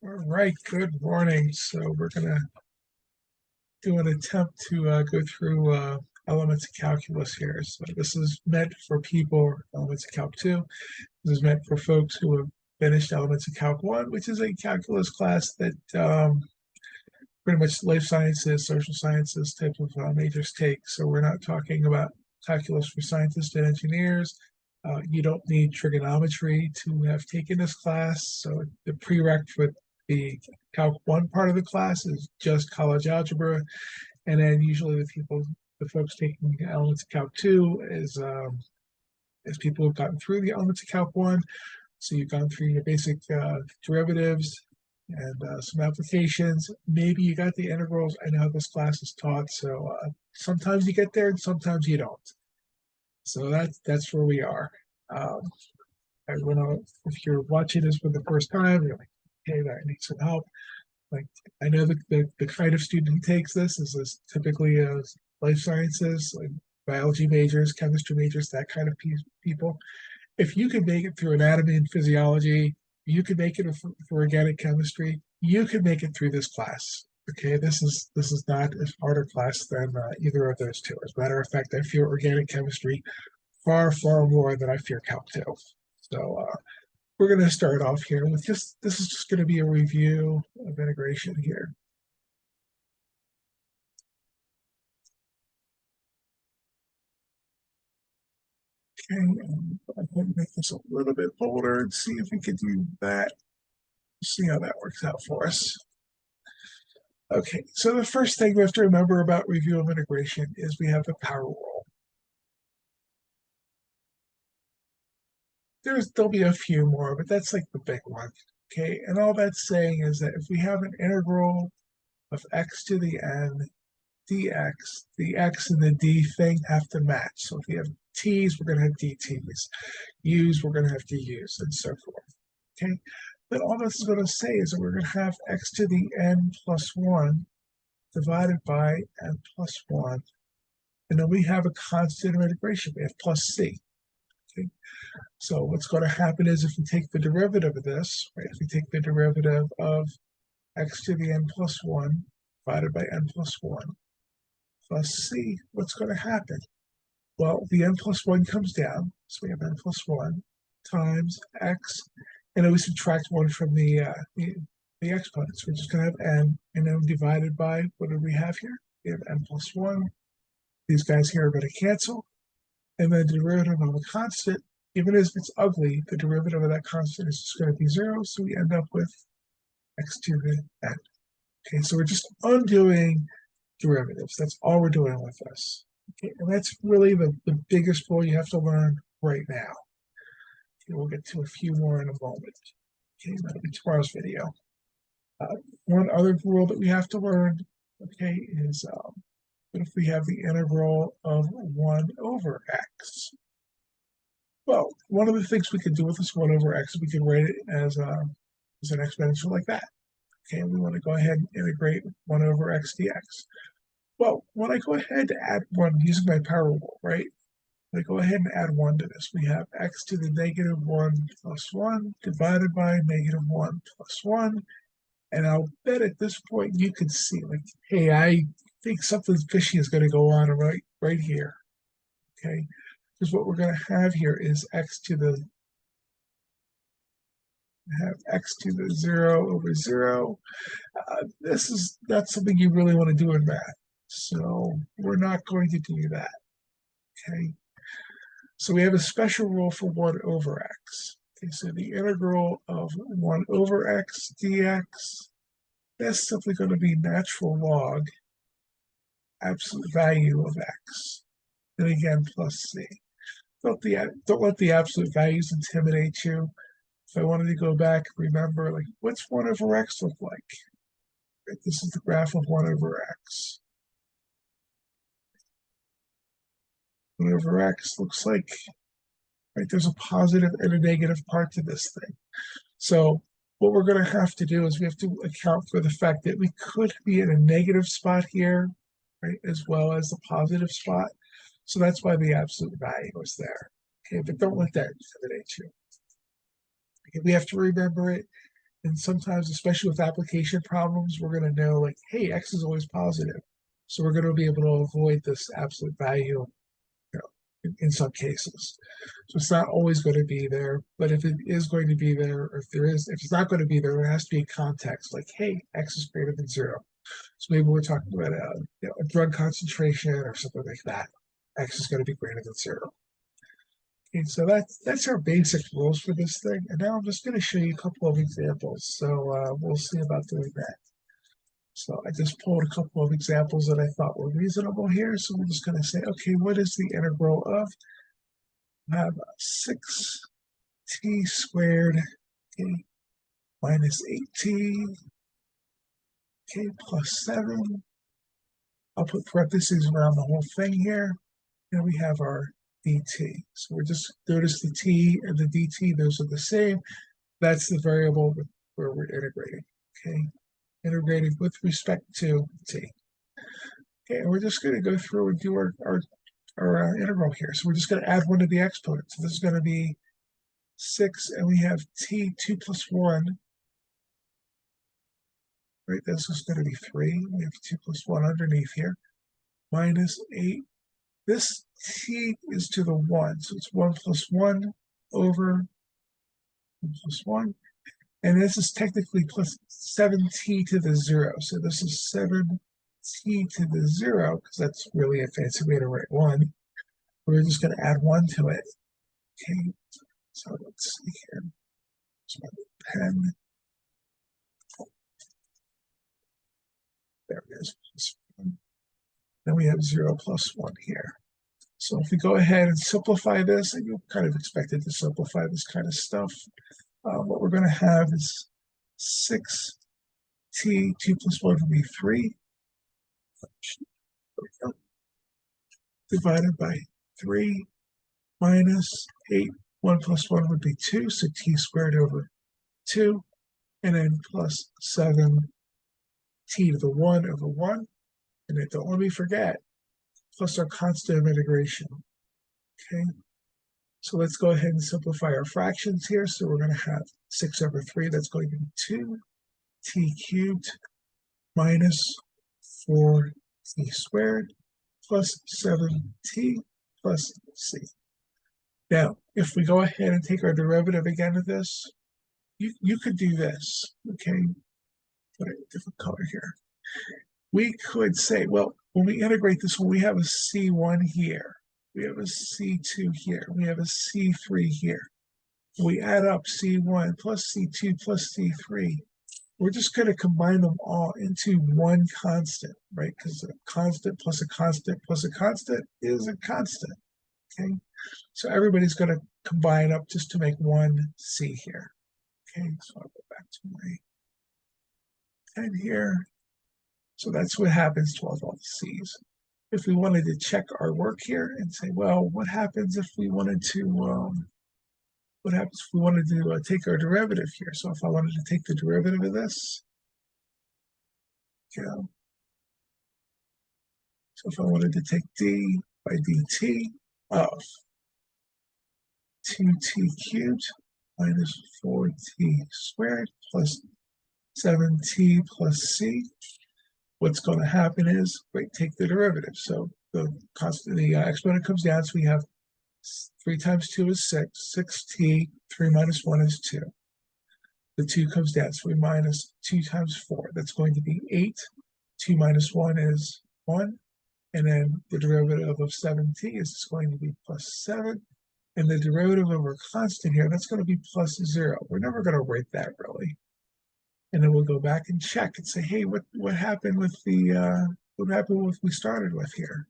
All right, good morning. So we're going to do an attempt to go through elements of calculus here. So this is meant for people, elements of Calc 2. This is meant for folks who have finished elements of Calc 1, which is a calculus class that pretty much life sciences, social sciences type of majors take. So we're not talking about calculus for scientists and engineers. You don't need trigonometry to have taken this class. So the prereq for the Calc 1 part of the class is just college algebra. And then usually the folks taking elements of Calc 2 is people who've gotten through the elements of Calc 1. So you've gone through your basic derivatives and some applications. Maybe you got the integrals. I know how this class is taught. So sometimes you get there and sometimes you don't. So that's where we are. Um, I want to, if you're watching this for the first time, you're like, hey, I need some help. Like, I know the kind of student who takes this is typically life sciences, like biology majors, chemistry majors, that kind of people. If you can make it through anatomy and physiology, you can make it for organic chemistry, you can make it through this class. Okay, this is not a harder class than either of those two. As a matter of fact, I fear organic chemistry far more than I fear Calc 2. So we're going to start off here with this is just going to be a review of integration here. Okay, I can make this a little bit bolder and see if we can do that. See how that works out for us. Okay, so the first thing we have to remember about review of integration is we have the power rule. There'll be a few more, but that's like the big one. Okay, and all that's saying is that if we have an integral of x to the n dx, the x and the d thing have to match. So if we have t's, we're going to have dt's. U's, we're going to have du's, and so forth. Okay, but all this is going to say is that we're going to have x to the n plus 1 divided by n plus 1. And then we have a constant of integration. We have plus c. Okay, so what's going to happen is if we take the derivative of this, right, if we take the derivative of x to the n plus 1 divided by n plus 1 plus c, what's going to happen? Well, the n plus 1 comes down, so we have n plus 1 times x, and then we subtract 1 from the exponents. We're just going to have n, and then divided by, what do we have here? We have n plus 1. These guys here are going to cancel, and then the derivative of a constant, even if it's ugly, the derivative of that constant is just going to be 0, so we end up with x to the n. Okay, so we're just undoing derivatives. That's all we're doing with this. Okay, and that's really the biggest rule you have to learn right now. Okay, we'll get to a few more in a moment. Okay, that'll be tomorrow's video. One other rule that we have to learn, okay, is what if we have the integral of 1 over x? Well, one of the things we could do with this 1 over x is we can write it as an exponential like that. Okay, we want to go ahead and integrate 1 over x dx. Well, when I go ahead to add 1 using my power rule, right? When I go ahead and add 1 to this, we have x to the negative 1 plus 1 divided by negative 1 plus 1. And I'll bet at this point you can see, like, hey, I think something fishy is going to go on right here. Okay, because what we're going to have here is x to the 0 over 0. This is not something you really want to do in math. So we're not going to do that. Okay. So we have a special rule for 1 over x. Okay, so the integral of 1 over x dx, that's simply going to be natural log absolute value of x. And again, plus c. Don't let the absolute values intimidate you. If I wanted to go back, remember, like, what's 1 over x look like? Right, this is the graph of 1 over x. 1 over x looks like, right, there's a positive and a negative part to this thing. So what we're going to have to do is we have to account for the fact that we could be in a negative spot here, right, as well as the positive spot. So that's why the absolute value is there. Okay, but don't let that intimidate you. Okay, we have to remember it And sometimes, especially with application problems, we're going to know like, hey, x is always positive. So we're going to be able to avoid this absolute value, you know, in some cases. So it's not always going to be there, but if it is going to be there, or if it's not going to be there, there has to be a context like, hey, x is greater than 0. So maybe we're talking about a drug concentration or something like that. X is going to be greater than 0. Okay, so that's our basic rules for this thing. And now I'm just going to show you a couple of examples. So we'll see about doing that. So I just pulled a couple of examples that I thought were reasonable here. So we're just going to say, okay, what is the integral of? I have 6t squared, okay, minus 8t, okay, plus 7. I'll put parentheses around the whole thing here. And we have our dt. So we're just, notice the t and the dt, those are the same. That's the variable where we're integrating, okay? Integrating with respect to t. Okay, and we're just going to go through and do our integral here. So we're just going to add 1 to the exponent. So this is going to be 6, and we have t, 2 plus 1. Right, this is going to be 3. We have 2 plus 1 underneath here. Minus 8. This t is to the 1, so it's 1 plus 1 over 1 plus 1. And this is technically plus 7t to the 0. So this is 7t to the 0, because that's really a fancy way to write 1. We're just going to add 1 to it. Okay, so let's see here. So pen. There it is. Then we have 0 plus 1 here. So if we go ahead and simplify this, and you're kind of expected to simplify this kind of stuff, what we're going to have is 6t, 2 plus 1 would be 3. Divided by 3 minus 8. 1 plus 1 would be 2, so t squared over 2. And then plus 7t to the 1 over 1. And then don't let me forget, plus our constant of integration. Okay, so let's go ahead and simplify our fractions here. So we're going to have 6 over 3, that's going to be 2t cubed minus 4t squared plus 7t plus c. Now, if we go ahead and take our derivative again of this, you could do this, okay? Put a different color here. We could say, well, when we integrate this one, we have a C1 here. We have a C2 here. We have a C3 here. We add up C1 plus C2 plus C3. We're just going to combine them all into one constant, right? Because a constant plus a constant plus a constant is a constant, okay? So everybody's going to combine up just to make one C here. Okay, so I'll go back to my pen here. So that's what happens to all the C's. If we wanted to check our work here and say, well, what happens if we wanted to, take our derivative here? So if I wanted to take the derivative of this, yeah. So if I wanted to take d by dt of 2t cubed minus 4t squared plus 7t plus c, what's going to happen is, wait, take the derivative. So the exponent comes down, so we have 3 times 2 is 6, 6t, 3 minus 1 is 2. The 2 comes down, so we minus 2 times 4. That's going to be 8. 2 minus 1 is 1. And then the derivative of 7t is going to be plus 7. And the derivative of our constant here, that's going to be plus 0. We're never going to write that, really. And then we'll go back and check and say, hey, what happened with what happened with we started with here?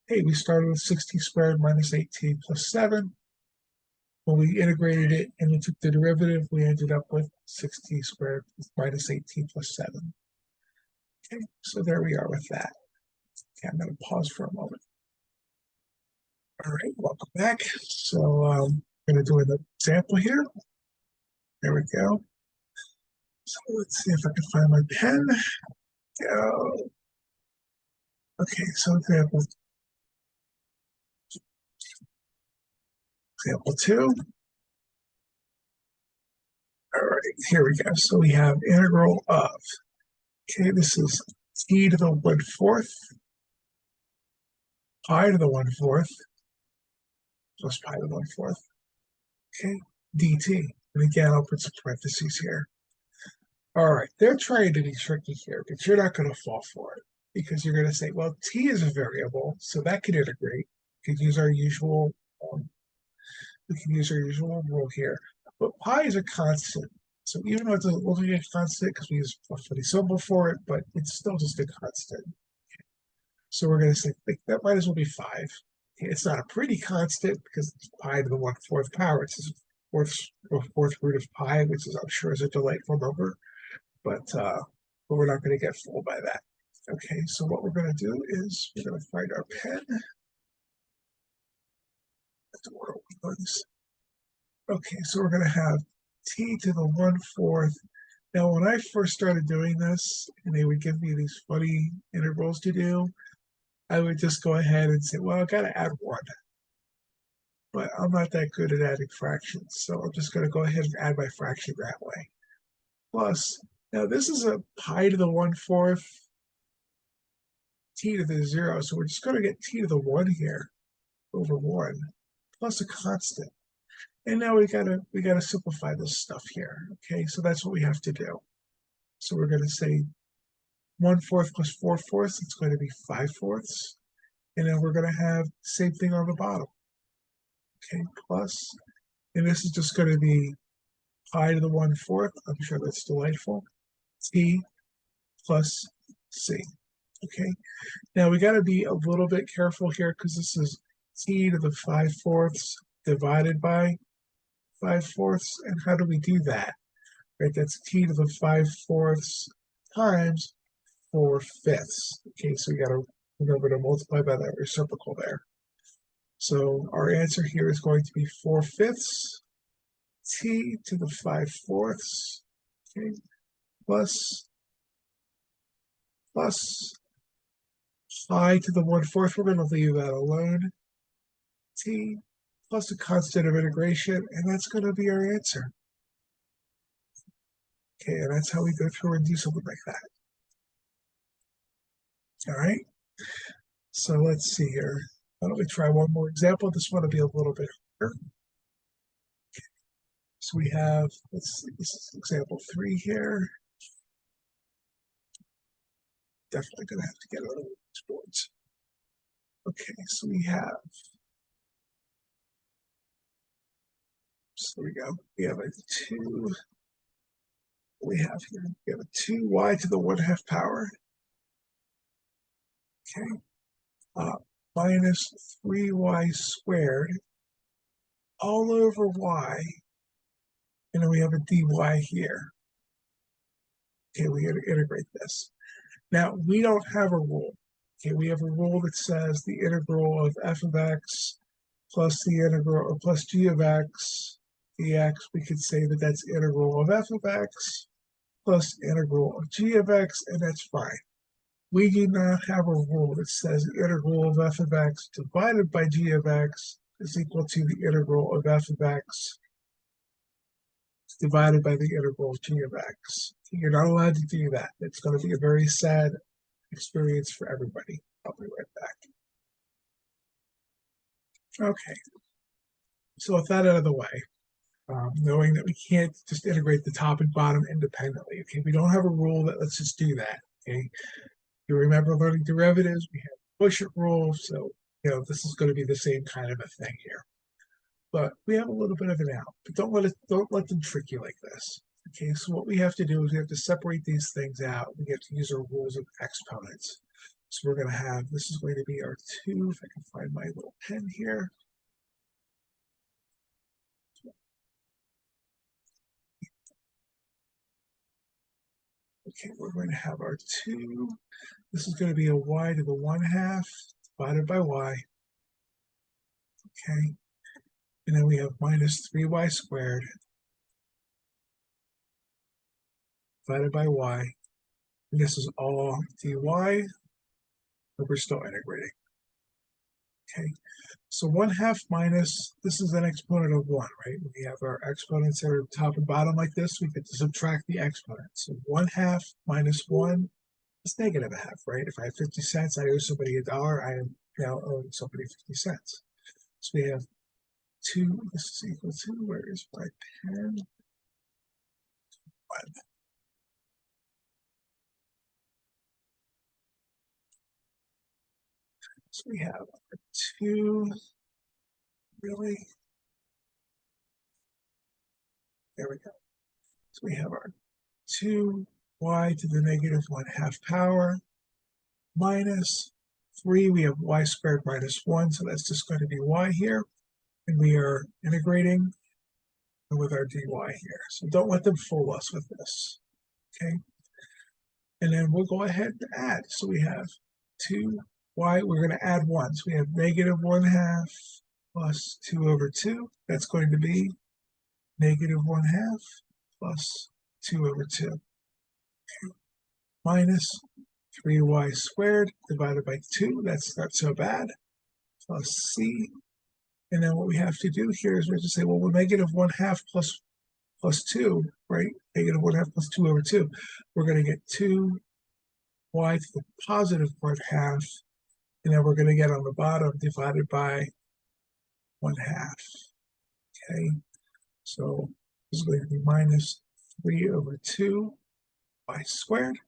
Hey, we started with 6t squared minus 8t plus 7. When we integrated it and we took the derivative, we ended up with 6t squared minus 8t plus 7. Okay, so there we are with that. Okay, I'm going to pause for a moment. All right, welcome back. So I'm going to do an example here. There we go. So let's see if I can find my pen. Go. Okay, so example 2. All right, here we go. So we have integral of, okay, this is t to the 1/4, pi to the 1/4, plus pi to the 1/4, okay, dt. And again, I'll put some parentheses here. All right, they're trying to be tricky here, but you're not going to fall for it because you're going to say, well, t is a variable, so that can integrate. We can use our usual, um, rule here. But pi is a constant, so even though it doesn't look like a constant because we use a funny symbol for it, but it's still just a constant. So we're going to say like, that might as well be 5. Okay, it's not a pretty constant because it's pi to the 1/4 power. It's just fourth root of pi, which is I'm sure is a delightful number, but we're not going to get fooled by that. Okay, so what we're going to do is we're going to find our pen. Okay, so we're going to have t to the 1/4. Now, when I first started doing this, and they would give me these funny integrals to do, I would just go ahead and say, well, I got to add 1. But I'm not that good at adding fractions, so I'm just going to go ahead and add my fraction that way. Plus, now this is a pi to the 1/4, t to the 0, so we're just going to get t to the 1 here over 1 plus a constant. And now we gotta simplify this stuff here. Okay, so that's what we have to do. So we're going to say 1/4 plus 4/4, it's going to be 5/4. And then we're going to have the same thing on the bottom. Okay, plus, and this is just going to be pi to the 1/4. I'm sure that's delightful. T plus C. Okay, now we got to be a little bit careful here because this is t to the 5/4 divided by 5/4. And how do we do that? Right, that's t to the 5/4 times 4/5. Okay, so we got to remember to multiply by that reciprocal there. So our answer here is going to be 4/5 t to the 5/4, okay, plus pi to the 1/4. We're going to leave that alone. T plus a constant of integration, and that's going to be our answer. Okay, and that's how we go through and do something like that. All right, so let's see here. Why don't we try one more example? This one will be a little bit harder. So we have, let's see, this is example 3 here. Definitely going to have to get out of these boards. Okay, so we have, so we go. We have a 2. We have here, we have a 2y to the 1/2 power. Okay, minus 3y squared all over y. And then we have a dy here. Okay, we got to integrate this. Now, we don't have a rule. Okay, we have a rule that says the integral of f of x plus the integral, or plus g of x dx, we could say that that's integral of f of x plus integral of g of x, and that's fine. We do not have a rule that says the integral of f of x divided by g of x is equal to the integral of f of x divided by the integral of g of x. You're not allowed to do that. It's going to be a very sad experience for everybody. I'll be right back. Okay, so with that out of the way, knowing that we can't just integrate the top and bottom independently, okay, we don't have a rule that lets us do that, okay? You remember learning derivatives, we have quotient rule, so, this is going to be the same kind of a thing here. But we have a little bit of an out, but don't let them trick you like this. Okay, so what we have to do is we have to separate these things out. We have to use our rules of exponents. So we're going to have, this is going to be our 2, if I can find my little pen here. Okay, we're going to have our 2. This is going to be a y to the 1/2 divided by y. Okay, and then we have minus 3y squared divided by y. And this is all dy, but we're still integrating. Okay, so 1/2 minus, this is an exponent of 1, right? We have our exponents that are top and bottom like this. We get to subtract the exponent. So 1/2 minus 1 is -1/2, right? If I have 50 cents, I owe somebody $1. I am now owing somebody 50 cents. So we have 2, this is equal to, where is my pen? 1. So we have 2, really? There we go. So we have our 2y to the -1/2 power minus 3. We have y squared minus 1, so that's just going to be y here. And we are integrating with our dy here. So don't let them fool us with this. Okay. And then we'll go ahead and add. So we have 2y, we're going to add 1. So we have -1/2 plus 2/2. That's going to be -1/2 plus 2/2. Okay. Minus 3y squared divided by 2. That's not so bad. Plus c. And then what we have to do here is we have to say, well, we're -1/2 plus 2, right? -1/2 plus 2/2. We're going to get 2y to the +1/2, and then we're going to get on the bottom divided by 1/2. Okay, so this is going to be minus 3/2 y squared.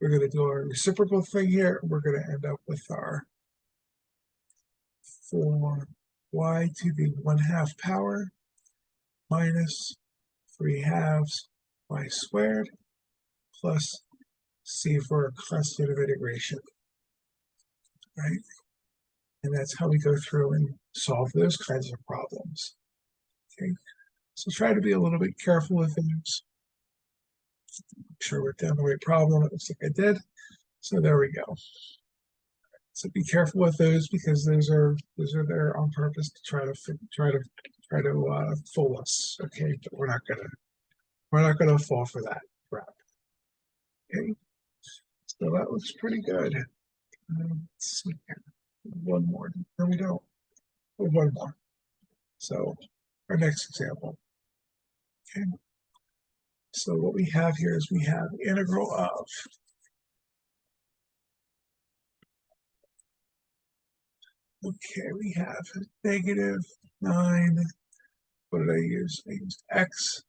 We're going to do our reciprocal thing here. We're going to end up with our 4y to the 1/2 power minus 3/2 y squared plus c for a constant of integration, right? And that's how we go through and solve those kinds of problems. Okay, so try to be a little bit careful with things. Make sure we're down the right problem. It looks like I did. So there we go. So be careful with those because those are there on purpose to try to fool us. Okay, but we're not gonna fall for that crap. Okay, so that looks pretty good. Let's see here. One more. No, we don't. One more. So our next example. Okay. So what we have here is we have integral of we have -9. What did I use? I used x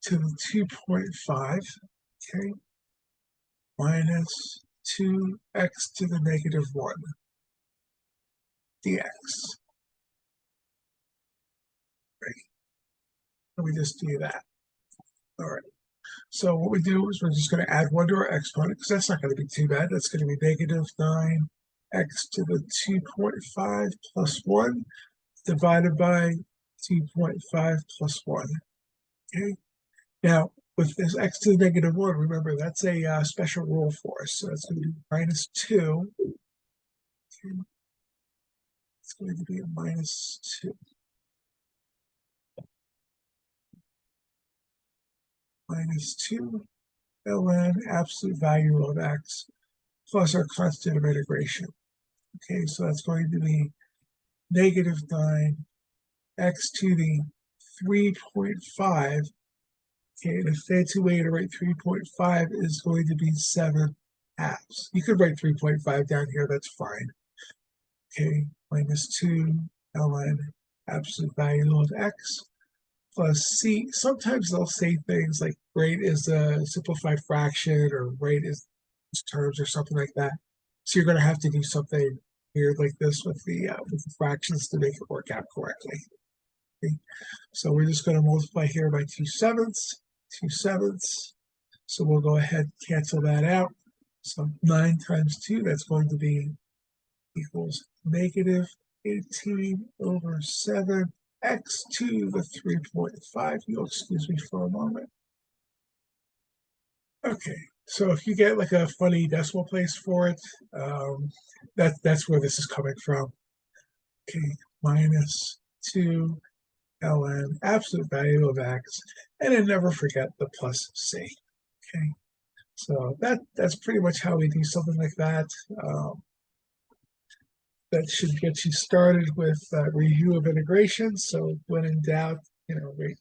to the 2.5. Okay. Minus 2x to the -1 dx. Right. Let me just do that. All right. So what we do is we're just going to add 1 to our exponent because that's not going to be too bad. That's going to be -9x to the 2.5 plus 1 divided by 2.5 plus 1. Okay. Now, with this x to the -1, remember that's a special rule for us. So that's going to be -2. Okay. It's going to be a -2. -2 ln absolute value of x plus our constant of integration. Okay, so that's going to be -9 x to the 3.5. Okay, the fancy way to write 3.5 is going to be 7/2. You could write 3.5 down here, that's fine. Okay, -2 ln absolute value of x plus c. Sometimes they'll say things like rate is a simplified fraction or rate is terms or something like that. So you're going to have to do something weird like this with the fractions to make it work out correctly. Okay. So we're just going to multiply here by 2/7. 2/7. So we'll go ahead and cancel that out. So 9 times 2, that's going to be equals -18/7 x to the 3.5. You'll excuse me for a moment. Okay, so if you get like a funny decimal place for it, that's where this is coming from. Okay, -2 ln absolute value of x, and then never forget the plus c. Okay, so that's pretty much how we do something like that. that should get you started with review of integration. So when in doubt,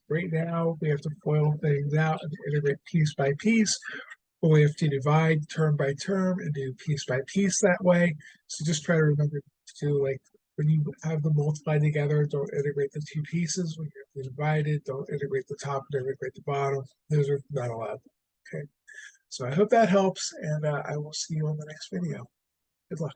right now we have to FOIL things out and integrate piece by piece, or we have to divide term by term and do piece by piece that way. So just try to remember to do, like, when you have them multiply together, don't integrate the two pieces. When you have to divide it, don't integrate the top and integrate the bottom. Those are not allowed. Okay. So I hope that helps, and I will see you on the next video. Good luck.